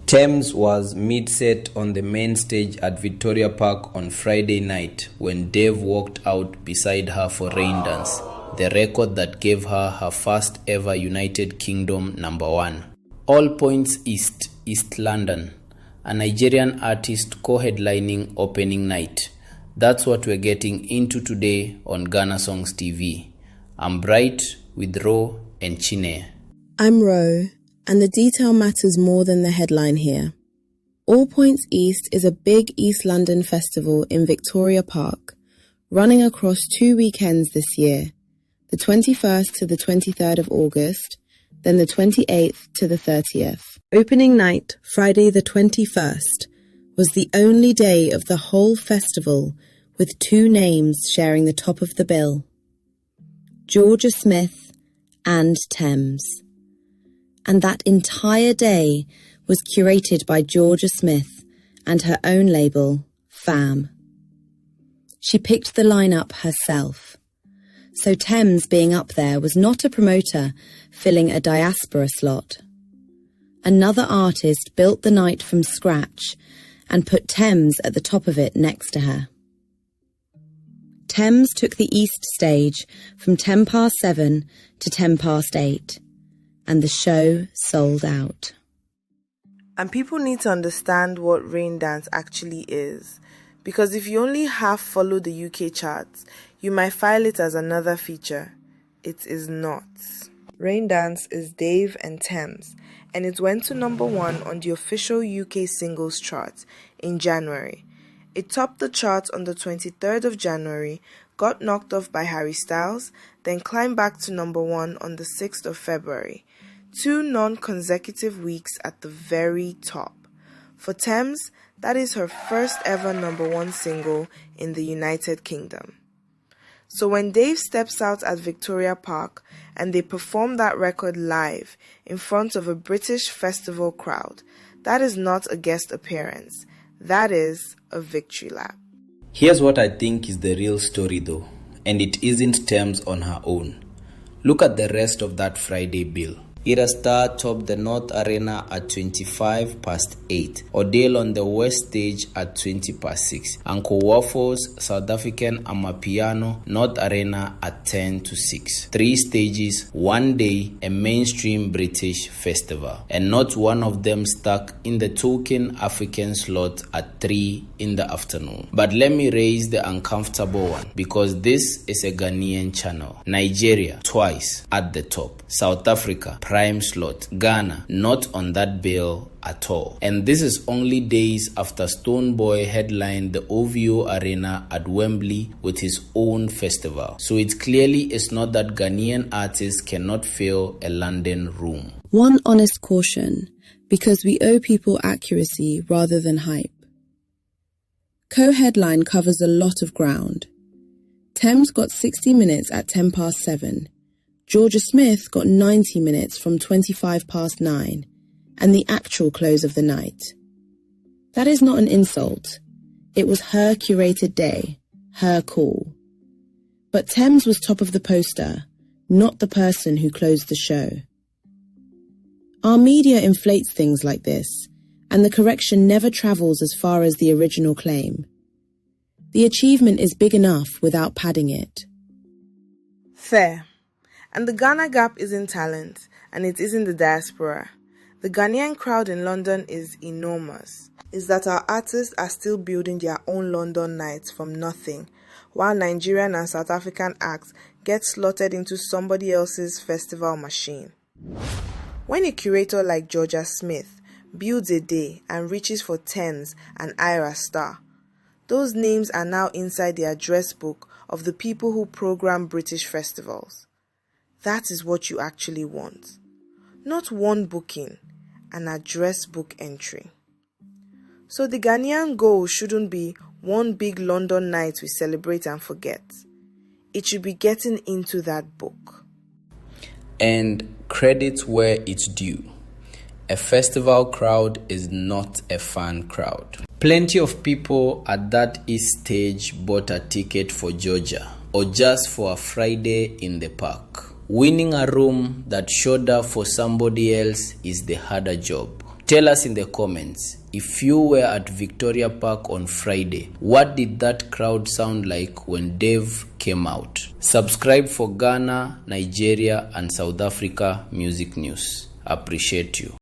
Tems was mid-set on the main stage at Victoria Park on Friday night when Dave walked out beside her for Raindance, the record that gave her her first ever United Kingdom #1. All Points East, East London, a Nigerian artist co-headlining opening night. That's what we're getting into today on Ghana Songs TV. I'm Bright with Rho and Chineye. I'm Rho, and the detail matters more than the headline here. All Points East is a big East London festival in Victoria Park, running across 2 weekends this year, the 21st to the 23rd of August, then the 28th to the 30th. Opening night, Friday the 21st, was the only day of the whole festival with two names sharing the top of the bill: Jorja Smith and Tems. And that entire day was curated by Jorja Smith and her own label, FAMM. She picked the lineup herself. So Tems being up there was not a promoter filling a diaspora slot. Another artist built the night from scratch and put Tems at the top of it next to her. Tems took the East stage from 7:10 to 8:10, and the show sold out. And people need to understand what Raindance actually is, because if you only half follow the UK charts, you might file it as another feature. It is not. Raindance is Dave and Tems, and it went to #1 on the official UK singles chart in January. It topped the chart on the 23rd of January, got knocked off by Harry Styles, then climbed back to #1 on the 6th of February. 2 non-consecutive weeks at the very top. For Tems, that is her first ever #1 single in the United Kingdom. So when Dave steps out at Victoria Park and they perform that record live in front of a British festival crowd, that is not a guest appearance. That is a victory lap. Here's what I think is the real story though, and it isn't Tems on her own. Look at the rest of that Friday bill. Ira Star topped the North Arena at 8:25. Odell on the West Stage at 6:20. Uncle Waffles, South African Amapiano, North Arena at 6:10. 3 stages, 1 day, a mainstream British festival. And not one of them stuck in the token African slot at 3 in the afternoon. But let me raise the uncomfortable one, because this is a Ghanaian channel. Nigeria, twice at the top. South Africa, prime slot. Ghana, not on that bill at all. And this is only days after Stonebwoy headlined the OVO Arena at Wembley with his own festival. So it clearly is not that Ghanaian artists cannot fill a London room. One honest caution, because we owe people accuracy rather than hype. Co-headline covers a lot of ground. Tems got 60 minutes at 7:10. Jorja Smith got 90 minutes from 9:25, and the actual close of the night. That is not an insult. It was her curated day, her call. But Tems was top of the poster, not the person who closed the show. Our media inflates things like this, and the correction never travels as far as the original claim. The achievement is big enough without padding it. Fair. And the Ghana gap isn't talent, and it isn't the diaspora. The Ghanaian crowd in London is enormous. It's that our artists are still building their own London nights from nothing, while Nigerian and South African acts get slotted into somebody else's festival machine. When a curator like Jorja Smith builds a day and reaches for Tems and Ira Star, those names are now inside the address book of the people who program British festivals. That is what you actually want. Not one booking, an address book entry. So the Ghanaian goal shouldn't be one big London night we celebrate and forget. It should be getting into that book. And credit where it's due. A festival crowd is not a fan crowd. Plenty of people at that East stage bought a ticket for Jorja, or just for a Friday in the park. Winning a room that showed up for somebody else is the harder job. Tell us in the comments, if you were at Victoria Park on Friday, what did that crowd sound like when Dave came out? Subscribe for Ghana, Nigeria, and South Africa music news. Appreciate you.